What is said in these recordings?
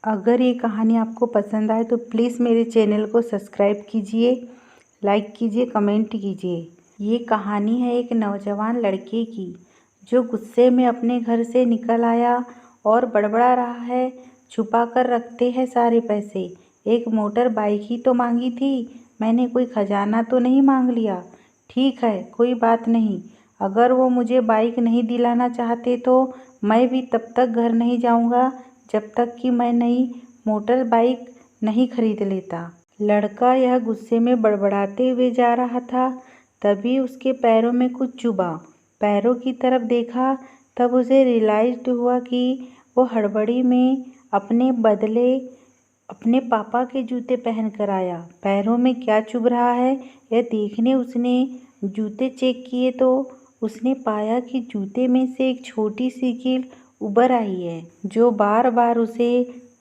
अगर ये कहानी आपको पसंद आए तो प्लीज़ मेरे चैनल को सब्सक्राइब कीजिए, लाइक कीजिए, कमेंट कीजिए। ये कहानी है एक नौजवान लड़के की जो गुस्से में अपने घर से निकल आया और बड़बड़ा रहा है, छुपा कर रखते हैं सारे पैसे। एक मोटर बाइक ही तो मांगी थी, मैंने कोई खजाना तो नहीं मांग लिया। ठीक है, कोई बात नहीं। अगर वो मुझे बाइक नहीं दिलाना चाहते तो मैं भी तब तक घर नहीं जाऊंगा जब तक कि मैं नई मोटर बाइक नहीं खरीद लेता। लड़का यह गुस्से में बड़बड़ाते हुए जा रहा था, तभी उसके पैरों में कुछ चुभा। पैरों की तरफ देखा तब उसे रियलाइज हुआ कि वो हड़बड़ी में अपने बदले अपने पापा के जूते पहन कर आया। पैरों में क्या चुभ रहा है यह देखने उसने जूते चेक किए तो उसने पाया कि जूते में से एक छोटी सी कील उभर आई है जो बार बार उसे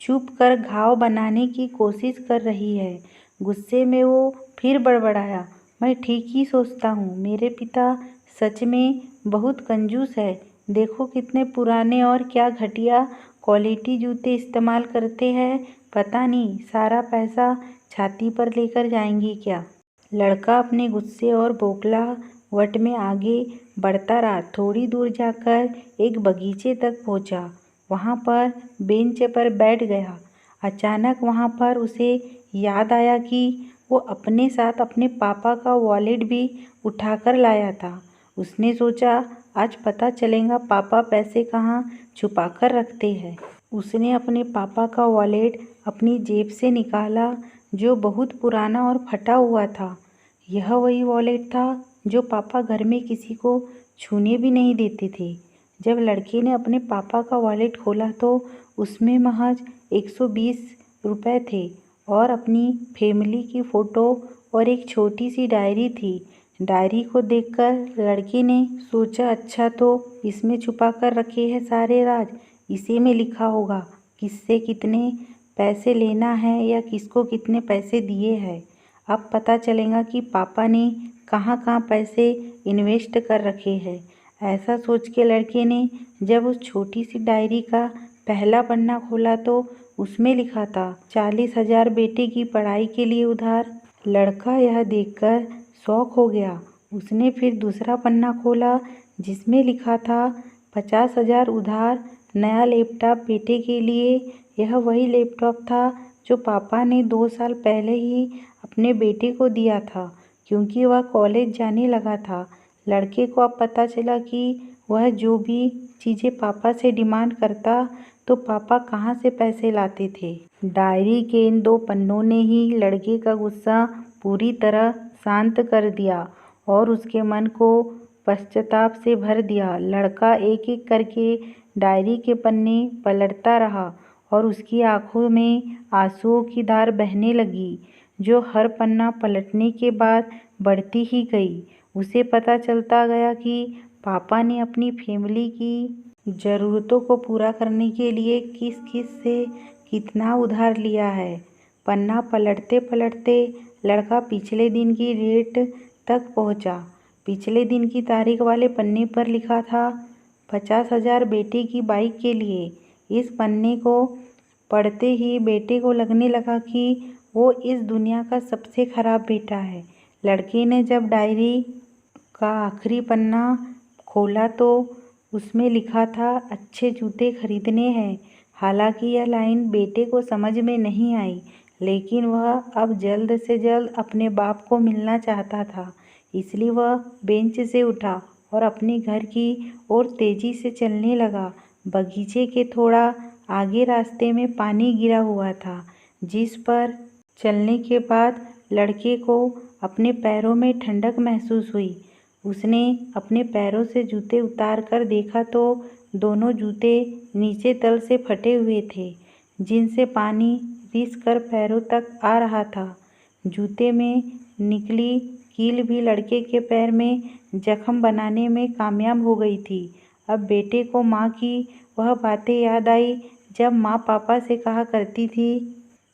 चुभ कर घाव बनाने की कोशिश कर रही है। गुस्से में वो फिर बड़बड़ाया, मैं ठीक ही सोचता हूँ, मेरे पिता सच में बहुत कंजूस है। देखो कितने पुराने और क्या घटिया क्वालिटी जूते इस्तेमाल करते हैं। पता नहीं सारा पैसा छाती पर लेकर जाएंगी क्या। लड़का अपने गुस्से और बौखलाहट में आगे बढ़ता रहा। थोड़ी दूर जाकर एक बगीचे तक पहुंचा। वहां पर बेंच पर बैठ गया। अचानक वहां पर उसे याद आया कि वो अपने साथ अपने पापा का वॉलेट भी उठाकर लाया था। उसने सोचा आज पता चलेगा पापा पैसे कहाँ छुपा कर रखते हैं। उसने अपने पापा का वॉलेट अपनी जेब से निकाला जो बहुत पुराना और फटा हुआ था। यह वही वॉलेट था जो पापा घर में किसी को छूने भी नहीं देते थे। जब लड़के ने अपने पापा का वॉलेट खोला तो उसमें महज 120 रुपए थे और अपनी फैमिली की फ़ोटो और एक छोटी सी डायरी थी। डायरी को देखकर लड़के ने सोचा अच्छा तो इसमें छुपा कर रखे हैं सारे राज। इसी में लिखा होगा किससे कितने पैसे लेना है या किसको कितने पैसे दिए हैं। अब पता चलेगा कि पापा ने कहाँ कहाँ पैसे इन्वेस्ट कर रखे हैं। ऐसा सोच के लड़के ने जब उस छोटी सी डायरी का पहला पन्ना खोला तो उसमें लिखा था 40,000 बेटे की पढ़ाई के लिए उधार। लड़का यह देखकर शॉक हो गया। उसने फिर दूसरा पन्ना खोला जिसमें लिखा था 50,000 उधार, नया लैपटॉप बेटे के लिए। यह वही लैपटॉप था जो पापा ने 2 साल पहले ही अपने बेटे को दिया था क्योंकि वह कॉलेज जाने लगा था। लड़के को अब पता चला कि वह जो भी चीज़ें पापा से डिमांड करता तो पापा कहाँ से पैसे लाते थे। डायरी के इन 2 पन्नों ने ही लड़के का गुस्सा पूरी तरह शांत कर दिया और उसके मन को पश्चाताप से भर दिया। लड़का एक एक करके डायरी के पन्ने पलटता रहा और उसकी आंखों में आंसुओं की धार बहने लगी जो हर पन्ना पलटने के बाद बढ़ती ही गई। उसे पता चलता गया कि पापा ने अपनी फैमिली की ज़रूरतों को पूरा करने के लिए किस किस से कितना उधार लिया है। पन्ना पलटते पलटते लड़का पिछले दिन की डेट तक पहुंचा। पिछले दिन की तारीख वाले पन्ने पर लिखा था 50,000 बेटे की बाइक के लिए। इस पन्ने को पढ़ते ही बेटे को लगने लगा कि वो इस दुनिया का सबसे खराब बेटा है। लड़के ने जब डायरी का आखिरी पन्ना खोला तो उसमें लिखा था अच्छे जूते खरीदने हैं। हालांकि यह लाइन बेटे को समझ में नहीं आई, लेकिन वह अब जल्द से जल्द अपने बाप को मिलना चाहता था। इसलिए वह बेंच से उठा और अपने घर की ओर तेजी से चलने लगा। बगीचे के थोड़ा आगे रास्ते में पानी गिरा हुआ था जिस पर चलने के बाद लड़के को अपने पैरों में ठंडक महसूस हुई। उसने अपने पैरों से जूते उतार कर देखा तो दोनों जूते नीचे तल से फटे हुए थे जिनसे पानी रिस कर पैरों तक आ रहा था। जूते में निकली कील भी लड़के के पैर में जख्म बनाने में कामयाब हो गई थी। अब बेटे को माँ की वह बातें याद आई जब माँ पापा से कहा करती थी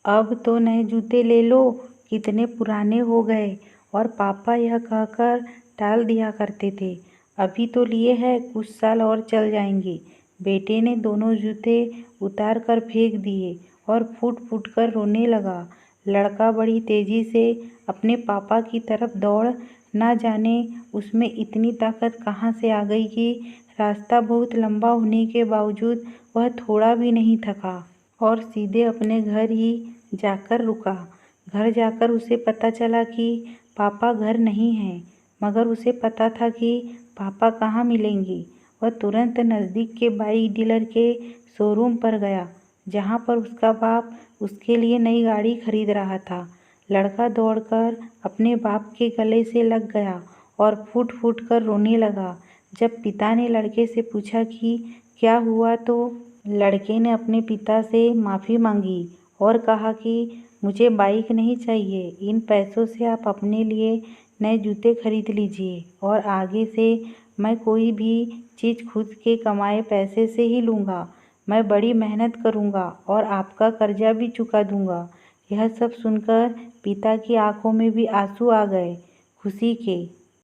अब तो नए जूते ले लो, कितने पुराने हो गए। और पापा यह कहकर टाल दिया करते थे अभी तो लिए हैं, कुछ साल और चल जाएंगे। बेटे ने दोनों जूते उतार कर फेंक दिए और फूट फूट कर रोने लगा। लड़का बड़ी तेजी से अपने पापा की तरफ दौड़, ना जाने उसमें इतनी ताकत कहाँ से आ गई कि रास्ता बहुत लंबा होने के बावजूद वह थोड़ा भी नहीं थका और सीधे अपने घर ही जाकर रुका। घर जाकर उसे पता चला कि पापा घर नहीं हैं, मगर उसे पता था कि पापा कहाँ मिलेंगे। वह तुरंत नज़दीक के बाइक डीलर के शोरूम पर गया, जहाँ पर उसका बाप उसके लिए नई गाड़ी खरीद रहा था। लड़का दौड़कर अपने बाप के गले से लग गया और फूट फूट कर रोने लगा। जब पिता ने लड़के से पूछा कि क्या हुआ, तो लड़के ने अपने पिता से माफ़ी मांगी और कहा कि मुझे बाइक नहीं चाहिए, इन पैसों से आप अपने लिए नए जूते खरीद लीजिए और आगे से मैं कोई भी चीज़ खुद के कमाए पैसे से ही लूँगा। मैं बड़ी मेहनत करूँगा और आपका कर्जा भी चुका दूँगा। यह सब सुनकर पिता की आंखों में भी आंसू आ गए खुशी के।